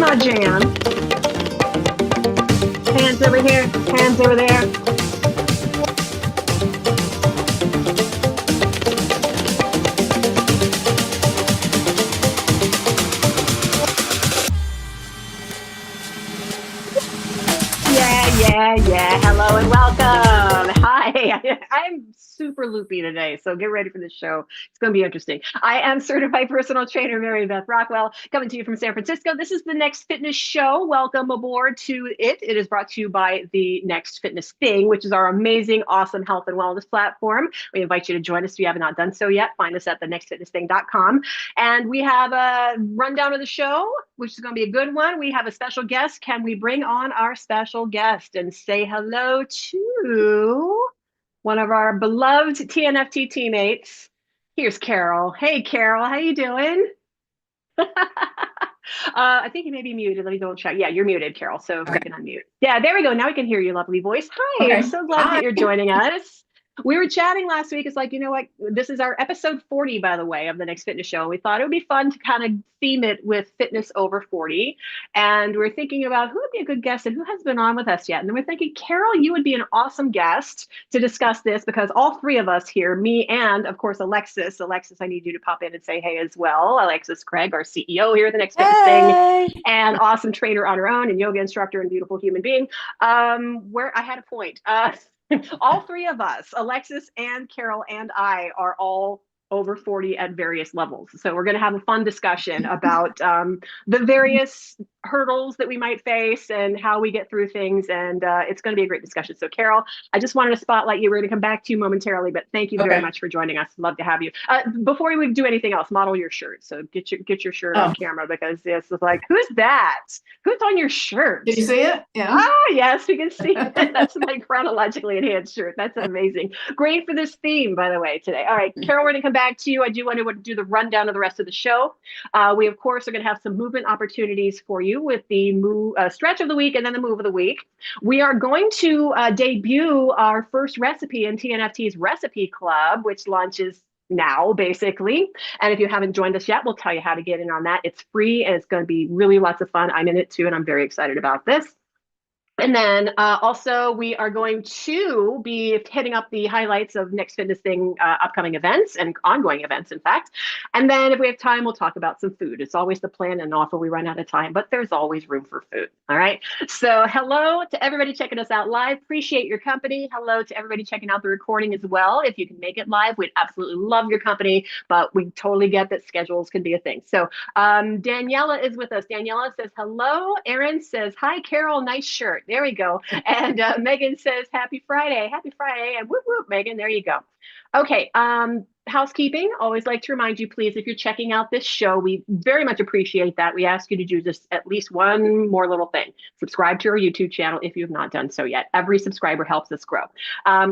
my jam. Hands over here, hands over there. Yeah. Hello and welcome. Hi. I'm super loopy today, so get ready for this show. It's going to be interesting. I am certified personal trainer Mary Beth Rockwell, coming to you from San Francisco. This is the Next Fitness Show. Welcome aboard to it. It is brought to you by the Next Fitness Thing, which is our amazing, awesome health and wellness platform. We invite you to join us if you have not done so yet. Find us at thenextfitnessthing.com. And we have a rundown of the show, which is going to be a good one. We have a special guest. Can we bring on our special guest and say hello to one of our beloved TNFT teammates? Here's Carol. Hey, Carol, how you doing? I think you may be muted. Let me double check. Yeah, you're muted, Carol. So if you can unmute. Yeah, there we go. Now we can hear your lovely voice. Hi, okay. I'm so glad that you're joining us. We were chatting last week. It's like, you know what? This is our episode 40, by the way, of the Next Fitness Show. We thought it would be fun to kind of theme it with fitness over 40. And we're thinking about who would be a good guest and who has been on with us yet. And then we're thinking, Carol, you would be an awesome guest to discuss this because all three of us here, me and, of course, Alexis, I need you to pop in and say hey as well. Alexis Craig, our CEO here at the Next Fitness Thing, and awesome trainer on her own and yoga instructor and beautiful human being. Where I had a point. All three of us, Alexis and Carol and I, are all over 40 at various levels. So we're going to have a fun discussion about the various hurdles that we might face and how we get through things. And it's going to be a great discussion. So Carol, I just wanted to spotlight you. We're going to come back to you momentarily, but thank you very much for joining us. Love to have you. Before we do anything else, model your shirt. So get your shirt on camera because this is like, who's that? Who's on your shirt? Did you see it? Yeah. Oh, yes, we can see it. That's my chronologically enhanced shirt. That's amazing. Great for this theme, by the way, today. All right, Carol, we're going to come back to you. I do want to do the rundown of the rest of the show. We, of course, are going to have some movement opportunities for you with the stretch of the week and then the move of the week. We are going to debut our first recipe in TNFT's Recipe Club, which launches now, basically. And if you haven't joined us yet, we'll tell you how to get in on that. It's free and it's going to be really lots of fun. I'm in it too, and I'm very excited about this. And then also we are going to be hitting up the highlights of Next Fitness Thing upcoming events and ongoing events, in fact. And then if we have time, we'll talk about some food. It's always the plan and often we run out of time, but there's always room for food. All right. So hello to everybody checking us out live. Appreciate your company. Hello to everybody checking out the recording as well. If you can make it live, we'd absolutely love your company, but we totally get that schedules can be a thing. So Daniela is with us. Daniela says hello. Erin says, hi, Carol, nice shirt. There we go. And Megan says, happy Friday. Happy Friday. And whoop, whoop, Megan, there you go. Okay. Housekeeping. Always like to remind you, please, if you're checking out this show, we very much appreciate that. We ask you to do just at least one more little thing. Subscribe to our YouTube channel if you have not done so yet. Every subscriber helps us grow.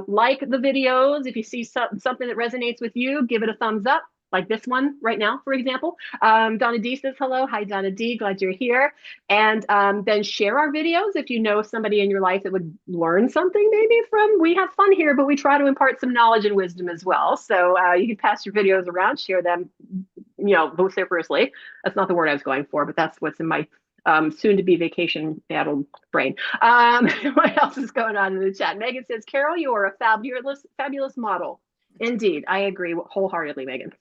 Like the videos. If you see something that resonates with you, give it a thumbs up. Like this one right now, for example. Donna D says hello. Hi, Donna D. Glad you're here. And then share our videos if you know somebody in your life that would learn something maybe from. We have fun here, but we try to impart some knowledge and wisdom as well. So you can pass your videos around, share them, vociferously. That's not the word I was going for, but that's what's in my soon-to-be vacation-addled brain. What else is going on in the chat? Megan says, Carol, you are a fabulous model. Indeed, I agree wholeheartedly, Megan.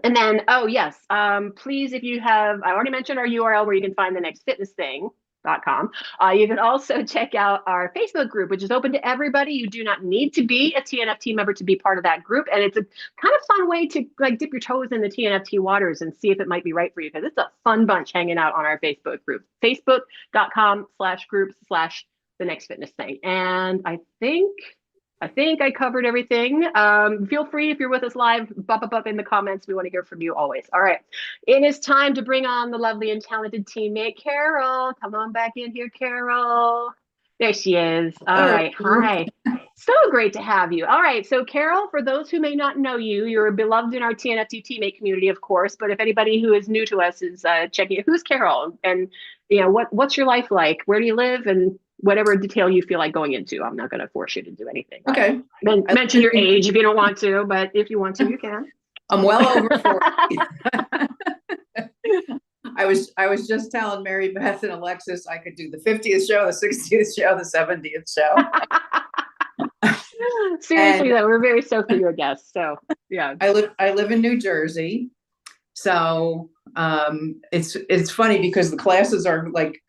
And then, oh, yes, please, if you have, I already mentioned our URL where you can find the nextfitnessthing.com. You can also check out our Facebook group, which is open to everybody. You do not need to be a TNFT member to be part of that group. And it's a kind of fun way to like dip your toes in the TNFT waters and see if it might be right for you, because it's a fun bunch hanging out on our Facebook group, facebook.com/groups/the Next Fitness Thing. And I think I covered everything. Feel free, if you're with us live, bump up in the comments. We want to hear from you always. All right. It is time to bring on the lovely and talented teammate, Carol. Come on back in here, Carol. There she is. All right. Hi. So great to have you. All right. So Carol, for those who may not know you, you're beloved in our TNFT teammate community, of course. But if anybody who is new to us is checking it, who's Carol? And what's your life like? Where do you live? And whatever detail you feel like going into. I'm not going to force you to do anything. Okay. Mention your age if you don't want to, but if you want to, you can. I'm well over 40. I was just telling Mary Beth and Alexis I could do the 50th show, the 60th show, the 70th show. Seriously, though, we're very stoked for your guests. So yeah. I live in New Jersey. So it's funny because the classes are like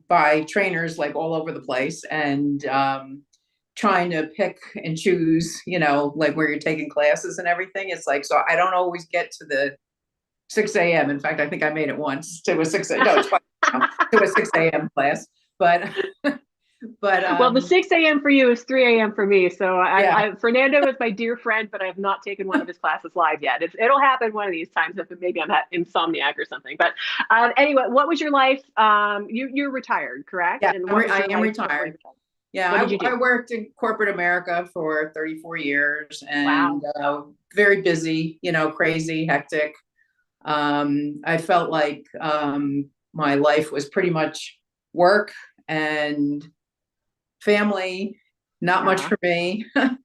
by trainers like all over the place, and trying to pick and choose, like where you're taking classes and everything. It's like, so I don't always get to the 6 a.m. In fact, I think I made it once to a 6 a.m. No, to a 6 a.m. class, but well, the 6 a.m. for you is 3 a.m. for me. So yeah. Fernando is my dear friend, but I have not taken one of his classes live yet. It'll happen one of these times if maybe I'm at insomniac or something. But anyway, what was your life? You're retired, correct? Yeah, and I am retired. Yeah, I worked in corporate America for 34 years, and wow. Very busy, crazy, hectic. I felt like my life was pretty much work and family, not much for me. Not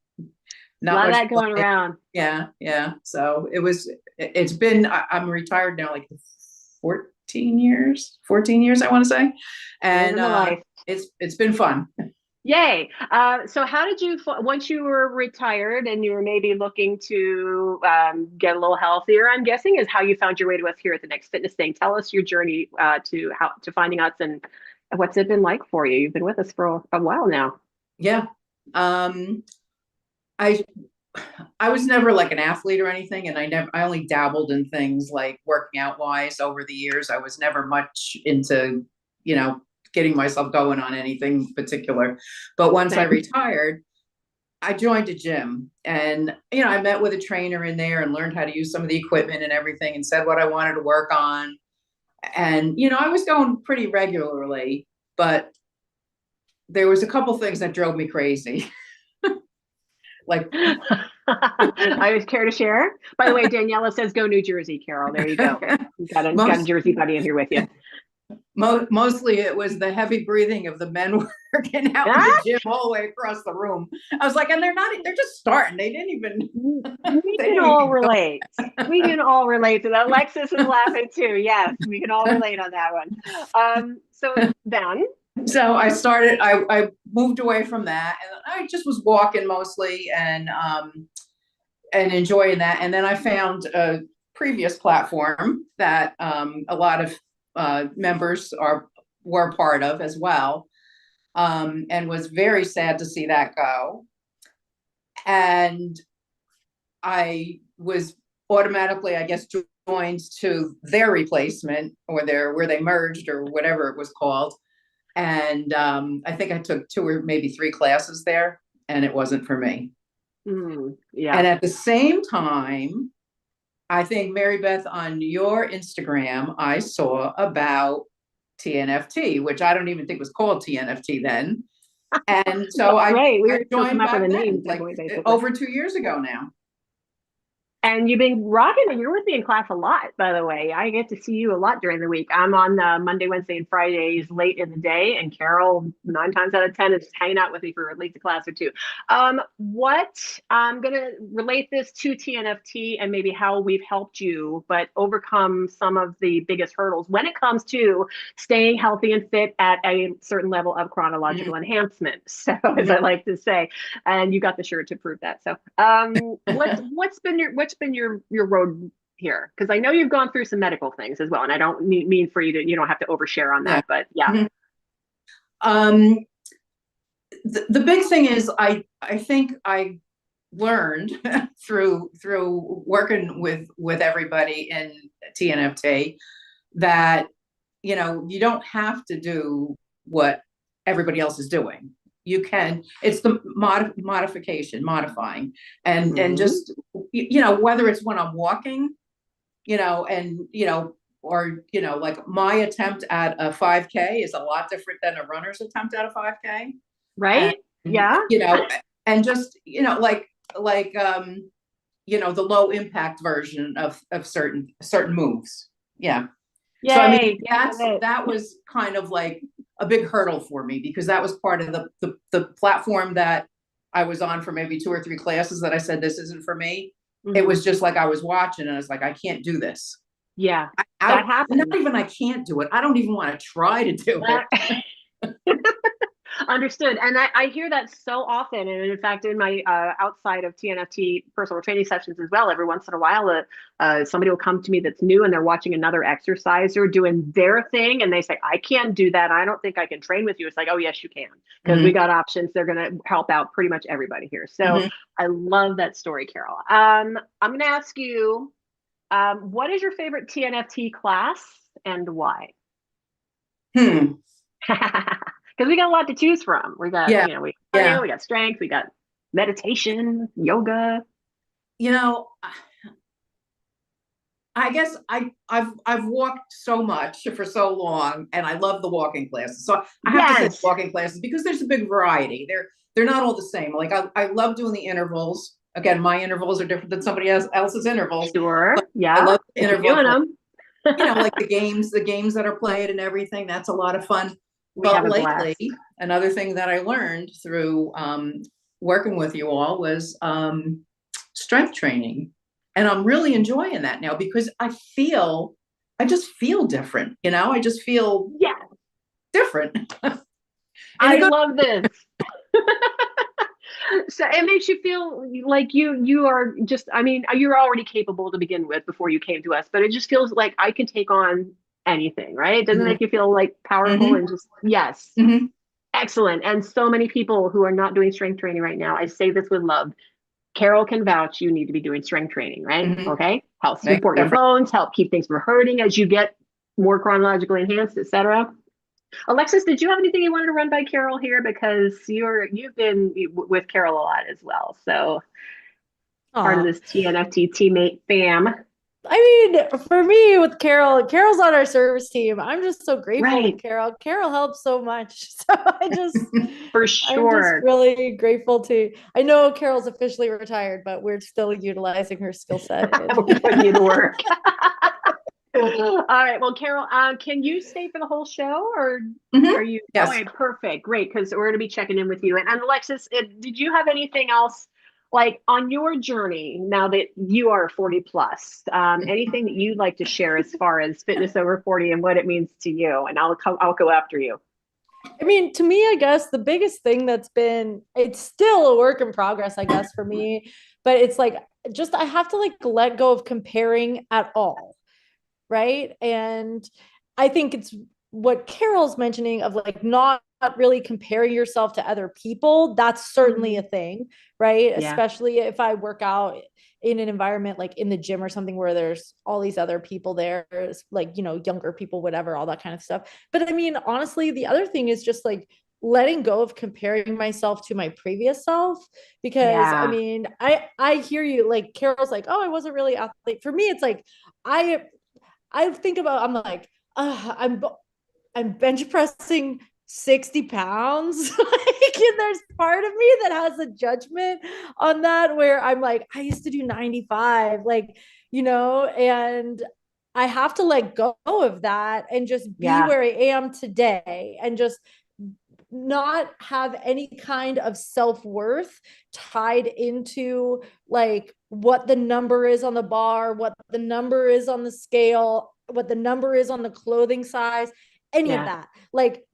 much that going around. Yeah. So it's been, I'm retired now like 14 years, I want to say. And it's been fun. Yay. So how did you, once you were retired and you were maybe looking to get a little healthier, I'm guessing, is how you found your way to us here at the Next Fitness Thing. Tell us your journey to finding us, and what's it been like for you? You've been with us for a while now. Yeah. I was never like an athlete or anything, and I only dabbled in things like working out wise over the years. I was never much into, getting myself going on anything particular. But once I retired, I joined a gym, and, I met with a trainer in there and learned how to use some of the equipment and everything, and said what I wanted to work on. And, I was going pretty regularly, but there was a couple things that drove me crazy. Like, I was care to share. By the way, Daniela says, "Go New Jersey, Carol." There you go. You got a Jersey buddy in here with you. Mostly it was the heavy breathing of the men working out in the gym all the way across the room. I was like, and they're just starting. They didn't even. We can all relate. We can all relate to that. Alexis is laughing too. Yes, we can all relate on that one. So then. So I moved away from that, and I just was walking mostly and enjoying that. And then I found a previous platform that a lot of members were part of as well, and was very sad to see that go. And I was automatically, I guess, joined to their replacement, or where they merged, or whatever it was called. And I think I took 2 or maybe 3 classes there, and it wasn't for me. Yeah. And at the same time, I think, Mary Beth, on your Instagram, I saw about TNFT, which I don't even think was called TNFT then. And so I joined back then, like over 2 years ago now. And you've been rocking it. You're with me in class a lot, by the way. I get to see you a lot during the week. I'm on Monday, Wednesday, and Fridays late in the day, and Carol, 9 times out of 10, is hanging out with me for at least a class or 2. What I'm going to relate this to TNFT and maybe how we've helped you, but overcome some of the biggest hurdles when it comes to staying healthy and fit at a certain level of chronological enhancement. So, as I like to say, and you got the shirt to prove that. So, what's been your road here? Because I know you've gone through some medical things as well, and I don't mean for you to, you don't have to overshare on that, but yeah. The big thing is I think I learned through working with everybody in TNFT that, you don't have to do what everybody else is doing. You can, it's the modifying, and just, whether it's when I'm walking, or, like my attempt at a 5K is a lot different than a runner's attempt at a 5K. Right. And, yeah. And just, like, the low impact version of certain moves. Yeah. Yay. So, I mean, that was kind of like a big hurdle for me, because that was part of the platform that I was on for maybe 2 or 3 classes that I said, this isn't for me. It was just like I was watching and I was like, I can't do this. Yeah, I that happens. not even I can't do it. I don't even want to try to do it. Understood. And I hear that so often. And in fact, in my outside of TNFT personal training sessions as well, every once in a while, somebody will come to me that's new and they're watching another exerciser doing their thing. And they say, I can't do that. I don't think I can train with you. It's like, oh, yes, you can. Because we got options. They're going to help out pretty much everybody here. So I love that story, Carol. I'm going to ask you, what is your favorite TNFT class and why? Because we got a lot to choose from. We got, Yeah. we got cardio, we got strength, we got meditation, yoga. I guess I've walked so much for so long, and I love the walking classes. So I have to say walking classes because there's a big variety. They're not all the same. Like I love doing the intervals. Again, my intervals are different than somebody else's intervals. Sure. Yeah. I love the intervals. Doing them. Like the games that are played and everything. That's a lot of fun. But lately, another thing that I learned through working with you all was strength training. And I'm really enjoying that now because I just feel different. I just feel different. I love this. So it makes you feel like you are just, you're already capable to begin with before you came to us, but it just feels like I can take on anything, right? It doesn't make you feel like powerful and just, excellent. And so many people who are not doing strength training right now, I say this with love. Carol can vouch you need to be doing strength training, right? Okay. Helps support your bones, help keep things from hurting as you get more chronologically enhanced, etc. Alexis, did you have anything you wanted to run by Carol here? Because you've been with Carol a lot as well. So part of this TNFT teammate fam. For me with Carol's on our service team. I'm just so grateful with Carol. Carol helps so much. So I'm just really grateful I know Carol's officially retired, but we're still utilizing her skill set. We're putting you to work. All right. Well, Carol, can you stay for the whole show or are you? Yes. Okay, perfect. Great. Because we're going to be checking in with you. And Alexis, did you have anything else like on your journey now that you are 40 plus, anything that you'd like to share as far as fitness over 40 and what it means to you? And I'll go after you. To me, I guess the biggest thing it's still a work in progress, I guess, for me, but it's like, I have to let go of comparing at all. Right. And I think it's what Carol's mentioning of not really comparing yourself to other people. That's certainly a thing. Right. Yeah. Especially if I work out in an environment like in the gym or something where there's all these other people there, younger people, whatever, all that kind of stuff. But honestly, the other thing is just letting go of comparing myself to my previous self, because I hear you, Carol's oh, I wasn't really athlete. For me, it's I think about, I'm bench pressing 60 pounds. And there's part of me that has a judgment on that where I'm I used to do 95, and I have to let go of that and just be where I am today and just not have any kind of self-worth tied into what the number is on the bar, what the number is on the scale, what the number is on the clothing size, any of that.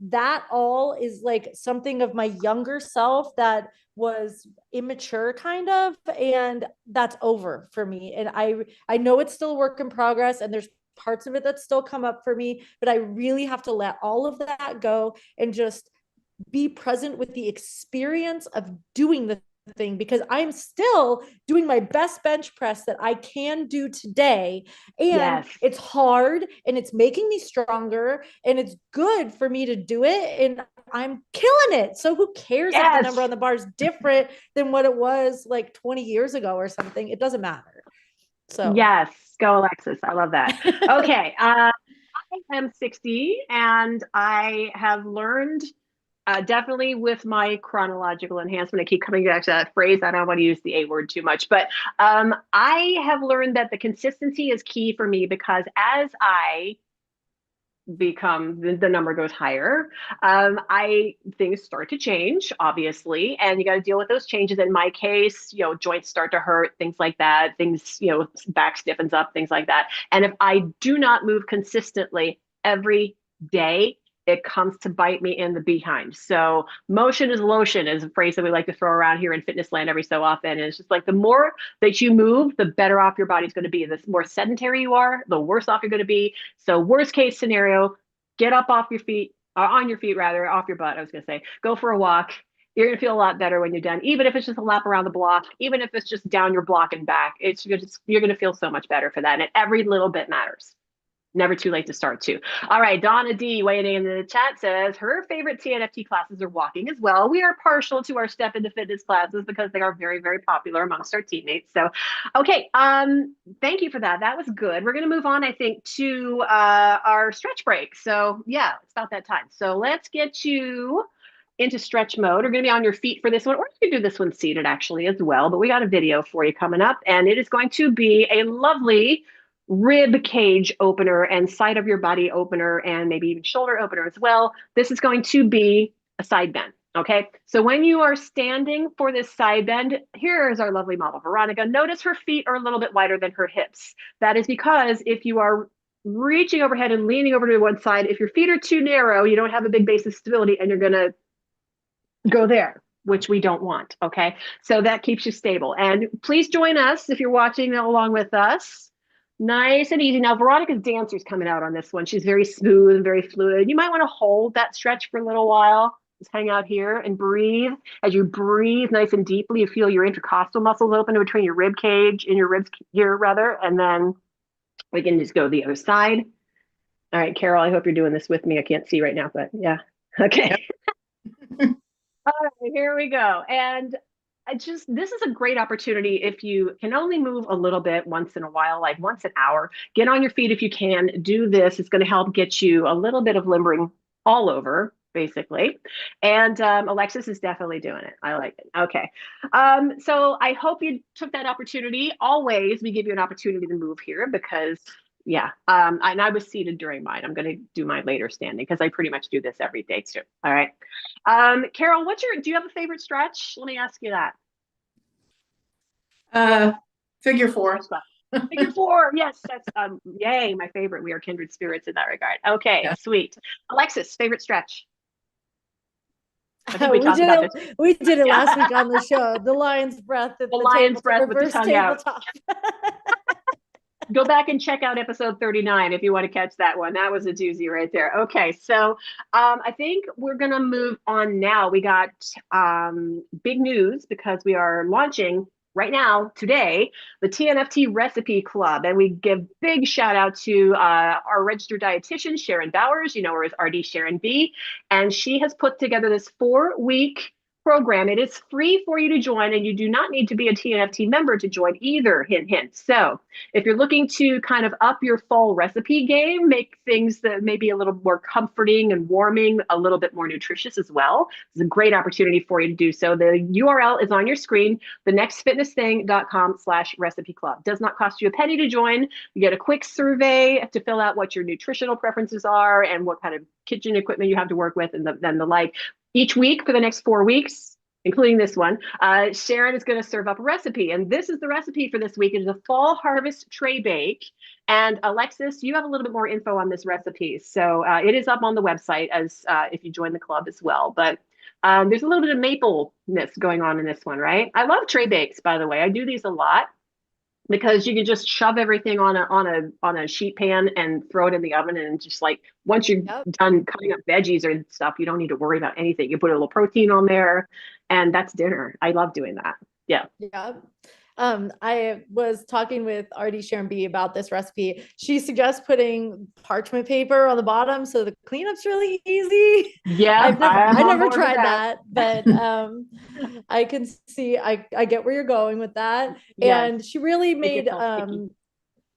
That all is something of my younger self that was immature kind of, and that's over for me. And I know it's still a work in progress and there's parts of it that still come up for me, but I really have to let all of that go and just be present with the experience of doing the thing, because I'm still doing my best bench press that I can do today. And it's hard and it's making me stronger and it's good for me to do it. And I'm killing it. So who cares if the number on the bar is different than what it was 20 years ago or something? It doesn't matter. So go Alexis. I love that. Okay. I am 60 and I have learned definitely with my chronological enhancement, I keep coming back to that phrase. I don't want to use the A word too much, but I have learned that the consistency is key for me, because as I become the number goes higher. Things start to change, obviously, and you got to deal with those changes. In my case, joints start to hurt, things like that. Things, back stiffens up, things like that. And if I do not move consistently every day, it comes to bite me in the behind. So motion is lotion is a phrase that we like to throw around here in fitness land every so often. And it's just like the more that you move, the better off your body's going to be. The more sedentary you are, the worse off you're going to be. So worst case scenario, get up off your feet, on your feet rather, off your butt, I was going to say. Go for a walk. You're going to feel a lot better when you're done, even if it's just a lap around the block, even if it's just down your block and back. You're going to feel so much better for that. And every little bit matters. Never too late to start too. All right, Donna D weighing in the chat says her favorite TNFT classes are walking as well. We are partial to our step into fitness classes because they are very, very popular amongst our teammates. So, okay, thank you for that. That was good. We're going to move on, I think, to our stretch break. So yeah, it's about that time. So let's get you into stretch mode. We're going to be on your feet for this one, or you can do this one seated actually as well. But we got a video for you coming up, and it is going to be a lovely rib cage opener and side of your body opener and maybe even shoulder opener as well. This is going to be a side bend. Okay. So when you are standing for this side bend, here is our lovely model, Veronica. Notice her feet are a little bit wider than her hips. That is because if you are reaching overhead and leaning over to one side, if your feet are too narrow, you don't have a big base of stability and you're going to go there, which we don't want. Okay. So that keeps you stable. And please join us if you're watching along with us. Nice and easy. Now, Veronica's dancer's coming out on this one. She's very smooth and very fluid. You might want to hold that stretch for a little while. Just hang out here and breathe. As you breathe nice and deeply, you feel your intercostal muscles open between your rib cage and your ribs here, rather. And then we can just go the other side. All right, Carol, I hope you're doing this with me. I can't see right now, but yeah. Okay. Yep. All right, here we go. And this is a great opportunity if you can only move a little bit once in a while, like once an hour. Get on your feet if you can. Do this. It's going to help get you a little bit of limbering all over, basically. And Alexis is definitely doing it. I like it. Okay. So I hope you took that opportunity. Always, we give you an opportunity to move here because yeah. And I was seated during mine. I'm going to do mine later standing because I pretty much do this every day too. All right. Carol, do you have a favorite stretch? Let me ask you that. Figure four. Figure four. Yes. That's, yay. My favorite. We are kindred spirits in that regard. Okay. Yeah. Sweet. Alexis, favorite stretch? I think we did it last week on the show. The lion's breath at the lion's breath with the tongue tabletop. Out. Go back and check out episode 39 if you want to catch that one. That was a doozy right there. Okay, so I think we're going to move on now. We got big news because we are launching right now, today, the TNFT Recipe Club. And we give big shout out to our registered dietitian, Sharon Bowers, her as RD Sharon B. And she has put together this 4-week program. It is free for you to join, and you do not need to be a TNFT member to join either. Hint, hint. So if you're looking to kind of up your fall recipe game, make things that may be a little more comforting and warming, a little bit more nutritious as well, it's a great opportunity for you to do so. The URL is on your screen, thenextfitnessthing.com/recipe club. Does not cost you a penny to join. You get a quick survey to fill out what your nutritional preferences are and what kind of kitchen equipment you have to work with and then the like. Each week for the next 4 weeks, including this one, Sharon is going to serve up a recipe. And this is the recipe for this week. It is a fall harvest tray bake. And Alexis, you have a little bit more info on this recipe. So it is up on the website as if you join the club as well. But there's a little bit of mapleness going on in this one, right? I love tray bakes, by the way. I do these a lot because you can just shove everything on a sheet pan and throw it in the oven, and just like once you're done cutting up veggies or stuff, you don't need to worry about anything. You put a little protein on there, and that's dinner. I love doing that. Yeah. Yeah. I was talking with RD Sharon B about this recipe. She suggests putting parchment paper on the bottom so the cleanup's really easy. Yeah, I never tried that, but I can see I get where you're going with that. Yes. And she really made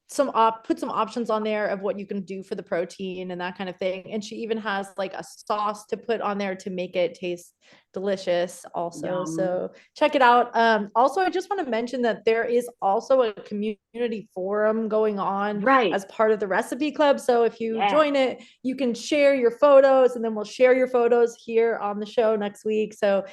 put some options on there of what you can do for the protein and that kind of thing. And she even has like a sauce to put on there to make it taste delicious also. Yum. So check it out. Also, I just want to mention that there is also a community forum going on as part of the recipe club. So if you join it, you can share your photos, and then we'll share your photos here on the show next week. So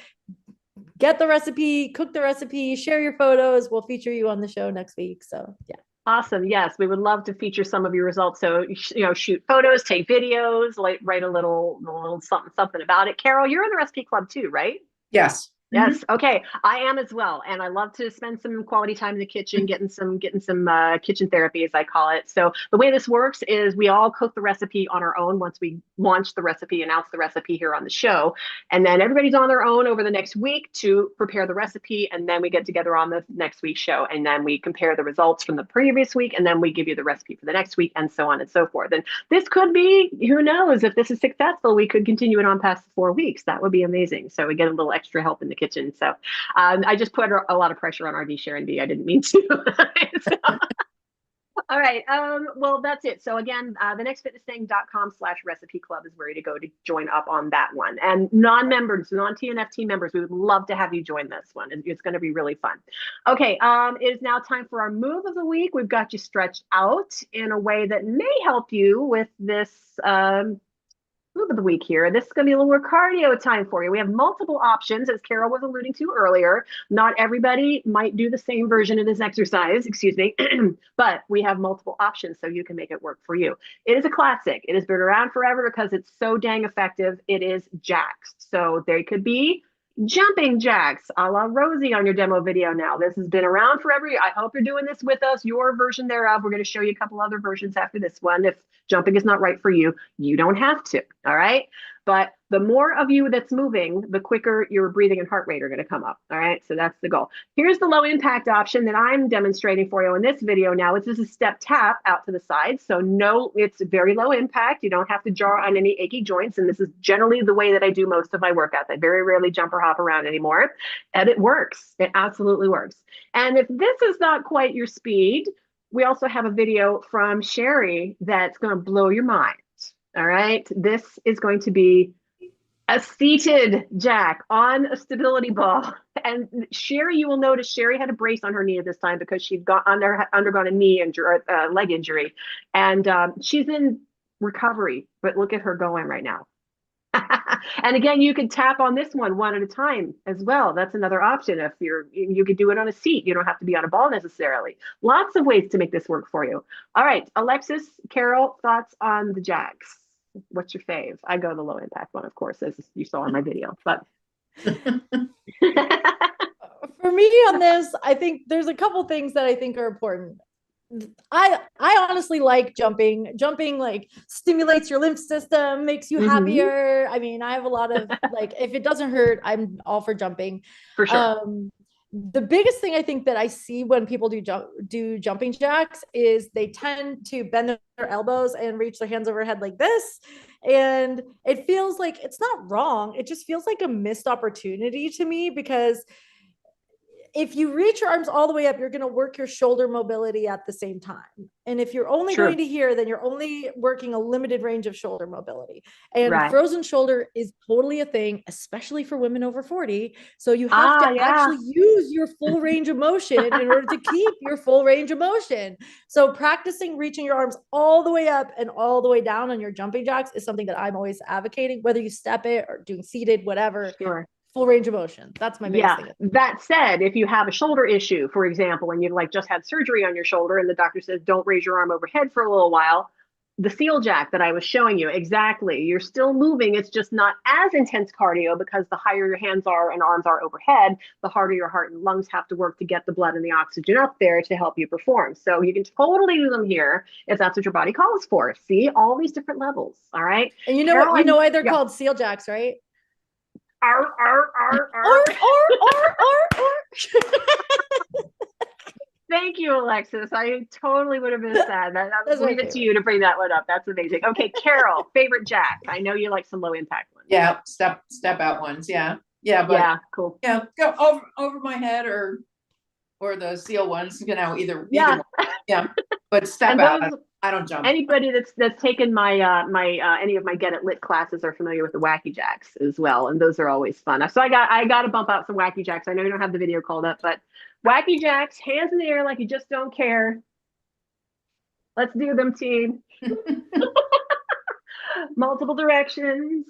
get the recipe, cook the recipe, share your photos. We'll feature you on the show next week. So yeah. Awesome. Yes, we would love to feature some of your results. So, shoot photos, take videos, like write a little something about it. Carol, you're in the recipe club too, right? Yes. Yes. Mm-hmm. Okay. I am as well. And I love to spend some quality time in the kitchen, getting some kitchen therapy, as I call it. So the way this works is we all cook the recipe on our own once we launch the recipe, announce the recipe here on the show. And then everybody's on their own over the next week to prepare the recipe. And then we get together on the next week's show. And then we compare the results from the previous week. And then we give you the recipe for the next week, and so on and so forth. And this could be, who knows, if this is successful, we could continue it on past 4 weeks. That would be amazing. So we get a little extra help in the kitchen. So I just put a lot of pressure on RD Sharon B. I didn't mean to. All right. Well, that's it. So again, thenextfitnessthing.com/recipe club is where to go to join up on that one. And non-members, non-TNFT members, we would love to have you join this one. It's going to be really fun. Okay. It is now time for our move of the week. We've got you stretched out in a way that may help you with this move of the week here. This is going to be a little more cardio time for you. We have multiple options, as Carol was alluding to earlier. Not everybody might do the same version of this exercise, excuse me, but we have multiple options so you can make it work for you. It is a classic. It has been around forever because it's so dang effective. It is jacks. So they could be jumping jacks, a la Rosie on your demo video now. This has been around forever. I hope you're doing this with us, your version thereof. We're going to show you a couple other versions after this one. If jumping is not right for you, you don't have to, all right? But the more of you that's moving, the quicker your breathing and heart rate are going to come up, all right? So that's the goal. Here's the low impact option that I'm demonstrating for you in this video now. It's just a step tap out to the side. So no, it's very low impact. You don't have to jar on any achy joints. And this is generally the way that I do most of my workouts. I very rarely jump or hop around anymore. And it works. It absolutely works. And if this is not quite your speed, we also have a video from Sherry that's going to blow your mind. All right. This is going to be a seated jack on a stability ball. And Sherry, you will notice Sherry had a brace on her knee at this time because she'd undergone a knee injury, or leg injury. And she's in recovery, but look at her going right now. And again, you can tap on this one at a time as well. That's another option. If you could do it on a seat. You don't have to be on a ball necessarily. Lots of ways to make this work for you. All right, Alexis, Carol, thoughts on the jacks? What's your fave? I go the low impact one, of course, as you saw in my video, but. For me on this, I think there's a couple things that I think are important. I honestly like jumping. Jumping like stimulates your lymph system, makes you happier. I mean, I have a lot of like, if it doesn't hurt, I'm all for jumping. For sure. The biggest thing I think that I see when people do jumping jacks is they tend to bend their elbows and reach their hands overhead like this. And it feels like it's not wrong. It just feels like a missed opportunity to me, because if you reach your arms all the way up, you're going to work your shoulder mobility at the same time. And if you're only going to here, then you're only working a limited range of shoulder mobility. And frozen shoulder is totally a thing, especially for women over 40. So you have to actually use your full range of motion in order to keep your full range of motion. So practicing reaching your arms all the way up and all the way down on your jumping jacks is something that I'm always advocating, whether you step it or doing seated, whatever. Full range of motion. That's my biggest thing. That said, if you have a shoulder issue, for example, and you've like just had surgery on your shoulder and the doctor says, don't raise your arm overhead for a little while, the seal jack that I was showing you, exactly. You're still moving. It's just not as intense cardio, because the higher your hands are and arms are overhead, the harder your heart and lungs have to work to get the blood and the oxygen up there to help you perform. So you can totally do them here if that's what your body calls for. See, all these different levels. All right. And you know what? You know why they're called seal jacks, right? Thank you, Alexis. I totally would have missed that. I'll leave it to you to bring that one up. That's amazing. Okay, Carol, favorite jack. I know you like some low impact ones. Yeah, step out ones. Yeah, but yeah, cool. Yeah, go over my head or or the seal ones, either Yeah. one. Yeah. But step And out, those, I don't jump. anybody that's taken my any of my Get It Lit classes are familiar with the Wacky Jacks as well, and those are always fun. So I got to bump out some Wacky Jacks. I know you don't have the video called up, but Wacky Jacks, hands in the air like you just don't care. Let's do them, team. Multiple directions.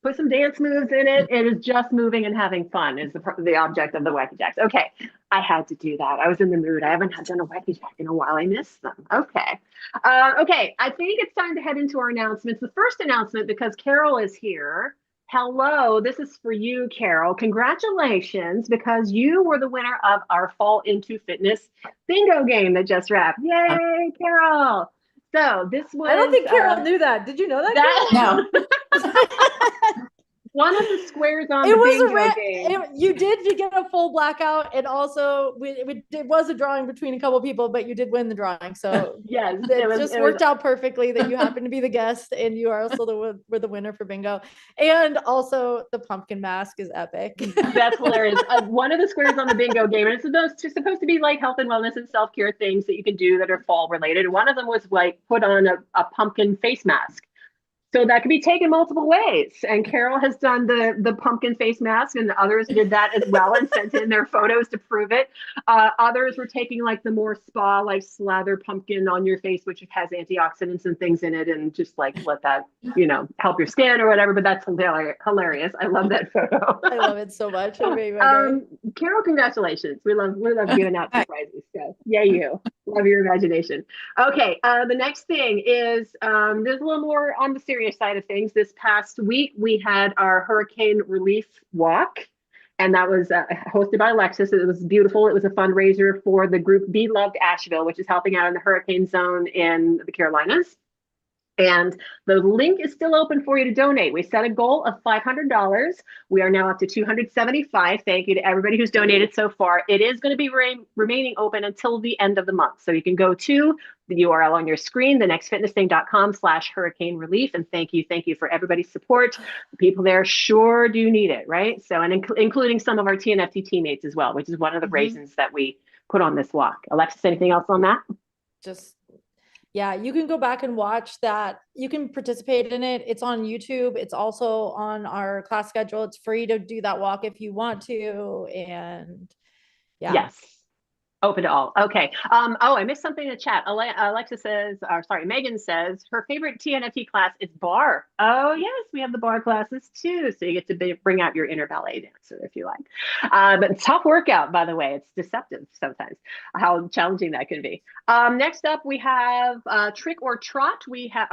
Put some dance moves in it. It is just moving and having fun is the object of the Wacky Jacks. Okay, I had to do that. I was in the mood. I haven't done a Wacky Jack in a while. I missed them. Okay. Okay, I think it's time to head into our announcements. The first announcement, because Carol is here. Hello, this is for you, Carol. Congratulations, because you were the winner of our Fall Into Fitness bingo game that just wrapped. Yay, Carol. So this was. I don't think Carol knew that. Did you know that? No. One of the squares on the bingo game. You did get a full blackout, and also it was a drawing between a couple people, but you did win the drawing. So yes, it worked out perfectly that you happened to be the guest, and you are also the winner for bingo. And also the pumpkin mask is epic. That's hilarious. One of the squares on the bingo game, and it's supposed to be like health and wellness and self-care things that you can do that are fall related. One of them was like put on a pumpkin face mask. So that could be taken multiple ways. And Carol has done the pumpkin face mask, and others did that as well and sent in their photos to prove it. Others were taking like the more spa, like slather pumpkin on your face, which has antioxidants and things in it, and just like let that, help your skin or whatever. But that's hilarious. I love that photo. I love it so much. Carol, congratulations. We love giving out surprises. So yay you. Love your imagination. Okay, the next thing is there's a little more on the serious side of things. This past week, we had our hurricane relief walk, and that was hosted by Alexis. It was beautiful. It was a fundraiser for the group Be Loved Asheville, which is helping out in the hurricane zone in the Carolinas. And the link is still open for you to donate. We set a goal of $500. We are now up to $275. Thank you to everybody who's donated so far. It is going to be remaining open until the end of the month. So you can go to the URL on your screen, thenextfitnessthing.com/hurricane relief. And thank you for everybody's support. The people there sure do need it, right? So, and including some of our TNFT teammates as well, which is one of the reasons that we put on this walk. Alexis, anything else on that? Yeah, you can go back and watch that. You can participate in it. It's on YouTube. It's also on our class schedule. It's free to do that walk if you want to. And yeah. Yes. Open to all. Okay. I missed something in the chat. Alexa says, Megan says her favorite TNFT class is bar. Oh yes, we have the bar classes too. So you get to bring out your inner ballet dancer if you like. But tough workout, by the way. It's deceptive sometimes how challenging that can be. Next up, we have Trick or Trot. We have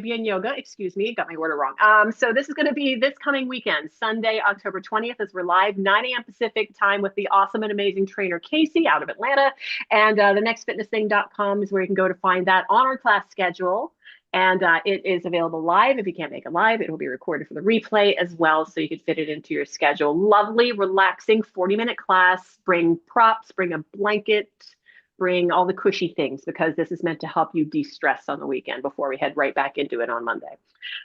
Yin Yoga. Excuse me, got my order wrong. So this is going to be this coming weekend, Sunday, October 20th, as we're live 9 a.m. Pacific time with the awesome and amazing trainer Kacey out of Atlanta. And thenextfitnessthing.com is where you can go to find that on our class schedule. And it is available live. If you can't make it live, it will be recorded for the replay as well, so you can fit it into your schedule. Lovely, relaxing 40-minute class. Bring props, bring a blanket, bring all the cushy things, because this is meant to help you de-stress on the weekend before we head right back into it on Monday.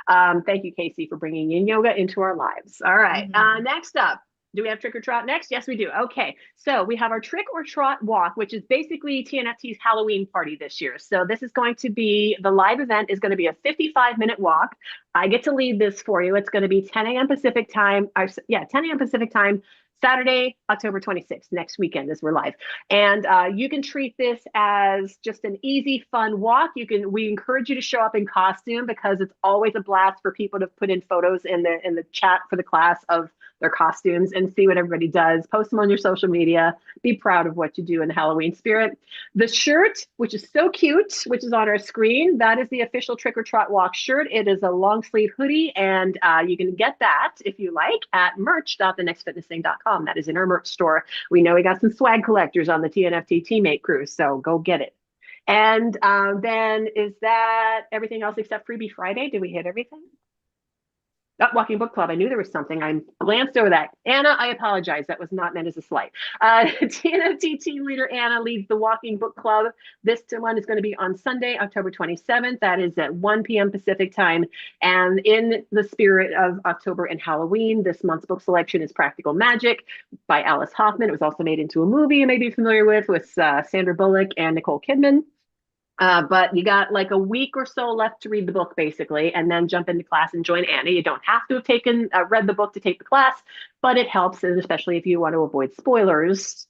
Thank you, Kacey, for bringing Yin Yoga into our lives. All right, next up. Do we have Trick or Trot next? Yes, we do. Okay, so we have our Trick or Trot walk, which is basically TNFT's Halloween party this year. So this is going to be, the live event is going to be a 55-minute walk. I get to lead this for you. It's going to be 10 a.m. Pacific time. 10 a.m. Pacific time, Saturday, October 26th, next weekend as we're live. And you can treat this as just an easy, fun walk. We encourage you to show up in costume, because it's always a blast for people to put in photos in the chat for the class of their costumes and see what everybody does. Post them on your social media. Be proud of what you do in the Halloween spirit. The shirt, which is so cute, which is on our screen, that is the official Trick or Trot Walk shirt. It is a long sleeve hoodie, and you can get that if you like at merch.thenextfitnessthing.com. That is in our merch store. We know we got some swag collectors on the TNFT teammate crew, so go get it. And then is that everything else except Freebie Friday? Did we hit everything? Walking Book Club. I knew there was something. I glanced over that. Anna, I apologize. That was not meant as a slight. TNFT team leader Anna leads the Walking Book Club. This one is going to be on Sunday, October 27th. That is at 1 p.m. Pacific time. And in the spirit of October and Halloween, this month's book selection is Practical Magic by Alice Hoffman. It was also made into a movie you may be familiar with Sandra Bullock and Nicole Kidman. But you got like a week or so left to read the book, basically, and then jump into class and join Annie. You don't have to have read the book to take the class, but it helps, and especially if you want to avoid spoilers,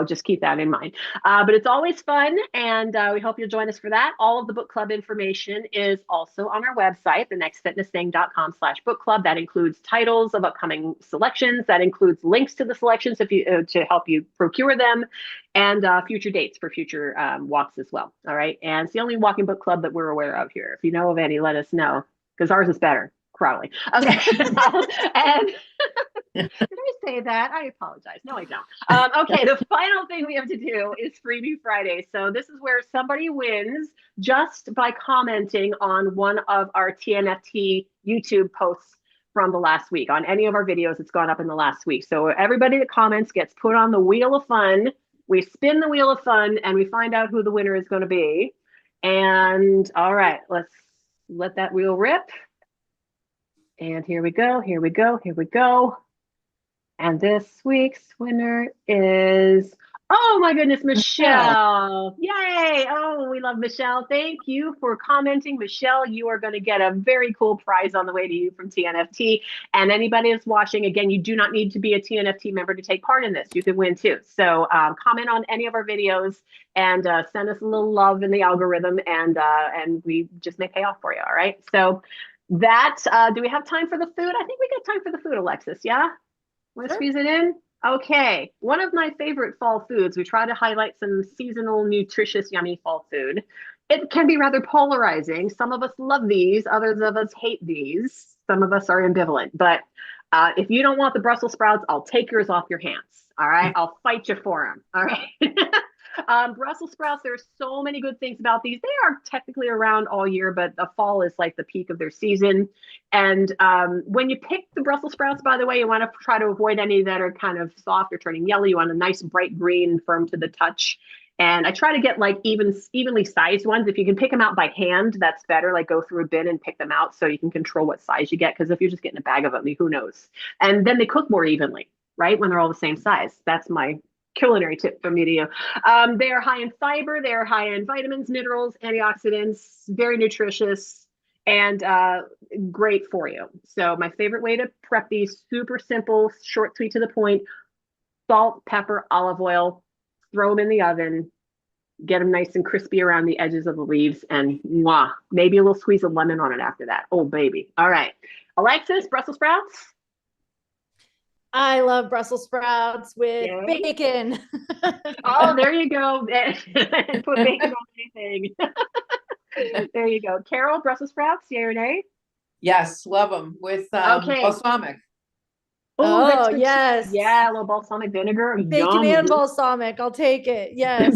just keep that in mind. But it's always fun, and we hope you'll join us for that. All of the book club information is also on our website, thenextfitnessthing.com/book club. That includes titles of upcoming selections. That includes links to the selections to help you procure them, and future dates for future walks as well. All right. And it's the only walking book club that we're aware of here. If you know of any, let us know, because ours is better. Crowley. Okay. And did I say that? I apologize. No, I don't. Okay. The final thing we have to do is Freebie Friday. So this is where somebody wins just by commenting on one of our TNFT YouTube posts from the last week. On any of our videos, it's gone up in the last week. So everybody that comments gets put on the wheel of fun. We spin the wheel of fun and we find out who the winner is going to be. And all right, let's let that wheel rip. And here we go, here we go, here we go. And this week's winner is, oh my goodness, Michelle. Yay. Oh, we love Michelle. Thank you for commenting. Michelle, you are going to get a very cool prize on the way to you from TNFT. And anybody that's watching, again, you do not need to be a TNFT member to take part in this. You can win too. So comment on any of our videos and send us a little love in the algorithm, and we just may pay off for you. All right. So that, do we have time for the food? I think we got time for the food, Alexis. Yeah? Want to squeeze it in? Okay. One of my favorite fall foods. We try to highlight some seasonal, nutritious, yummy fall food. It can be rather polarizing. Some of us love these. Others of us hate these. Some of us are ambivalent. But if you don't want the Brussels sprouts, I'll take yours off your hands. All right. I'll fight you for them. All right. Brussels sprouts, there's so many good things about these. They are technically around all year, but the fall is like the peak of their season. And when you pick the Brussels sprouts, by the way, you want to try to avoid any that are kind of soft or turning yellow. You want a nice bright green, firm to the touch. And I try to get like evenly sized ones. If you can pick them out by hand, that's better. Like go through a bin and pick them out so you can control what size you get. Because if you're just getting a bag of them, who knows? And then they cook more evenly, right? When they're all the same size. That's my culinary tip from me to you. They are high in fiber. They are high in vitamins, minerals, antioxidants, very nutritious, and great for you. So my favorite way to prep these, super simple, short, sweet, to the point: salt, pepper, olive oil, throw them in the oven, get them nice and crispy around the edges of the leaves, and mwah, maybe a little squeeze of lemon on it after that. Oh, baby. All right. Alexis, Brussels sprouts? I love Brussels sprouts with bacon. Oh, there you go. Put bacon on anything. There you go. Carol, Brussels sprouts, yay or nay? Yes, love them with balsamic. Oh, yes. Yeah, a little balsamic vinegar. Bacon and balsamic. I'll take it. Yes.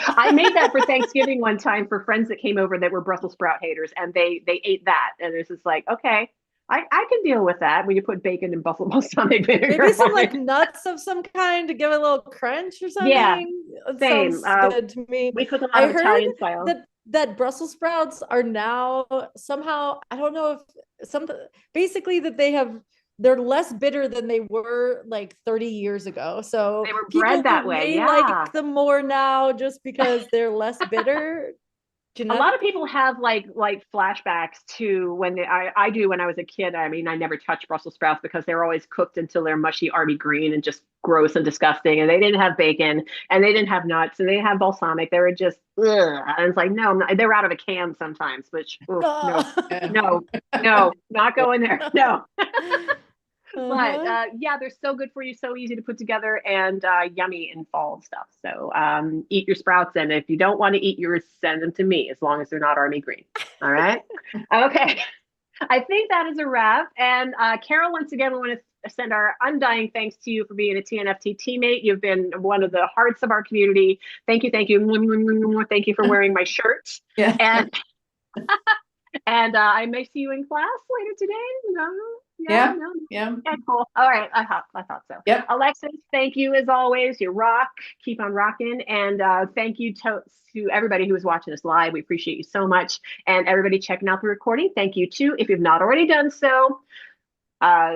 I made that for Thanksgiving one time for friends that came over that were Brussels sprout haters, and they ate that. And it's just like, okay, I can deal with that when you put bacon and balsamic vinegar. Maybe some like nuts of some kind to give it a little crunch or something. Yeah, same. Sounds good to me. We cook a lot of Italian style. That Brussels sprouts are now somehow, I don't know if basically that they're less bitter than they were like 30 years ago. So they were bred that way. Yeah. Like them more now just because they're less bitter. A lot of people have like flashbacks to when I do when I was a kid. I mean, I never touched Brussels sprouts because they were always cooked until they're mushy, army green and just gross and disgusting. And they didn't have bacon and they didn't have nuts and they didn't have balsamic. They were just, ugh. And it's like, no, they were out of a can sometimes, which no, not going there. No. But yeah, they're so good for you, so easy to put together, and yummy in fall stuff. So eat your sprouts, and if you don't want to eat yours, send them to me, as long as they're not army green. All right. Okay. I think that is a wrap. And Carol, once again, we want to send our undying thanks to you for being a TNFT teammate. You've been one of the hearts of our community. Thank you. Thank you. Thank you for wearing my shirt. Yeah. And I may see you in class later today. No. Yeah. No. Yeah. Yeah, cool. All right. I thought so. Yep. Alexis, thank you as always. You rock. Keep on rocking. And thank you to everybody who is watching us live. We appreciate you so much. And everybody checking out the recording, thank you too. If you've not already done so,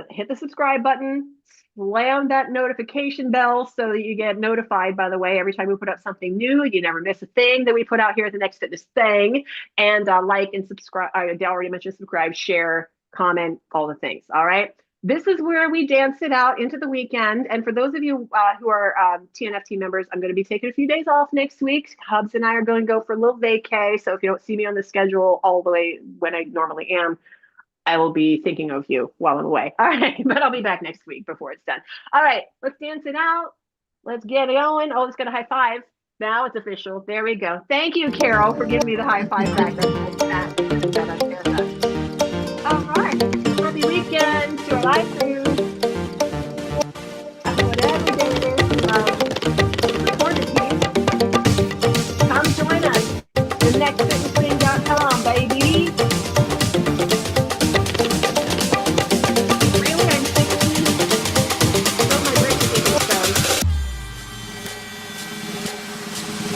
hit the subscribe button, slam that notification bell so that you get notified, by the way, every time we put up something new. You never miss a thing that we put out here at the Next Fitness Thing. And like and subscribe. I already mentioned subscribe, share, comment, all the things. All right. This is where we dance it out into the weekend. And for those of you who are TNFT members, I'm going to be taking a few days off next week. Hubs and I are going to go for a little vacay. So if you don't see me on the schedule all the way when I normally am, I will be thinking of you while I'm away. All right. But I'll be back next week before it's done. All right. Let's dance it out. Let's get it going. Oh, let's get a high five. Now it's official. There we go. Thank you, Carol, for giving me the high five back. All right. Happy weekend to our live stream.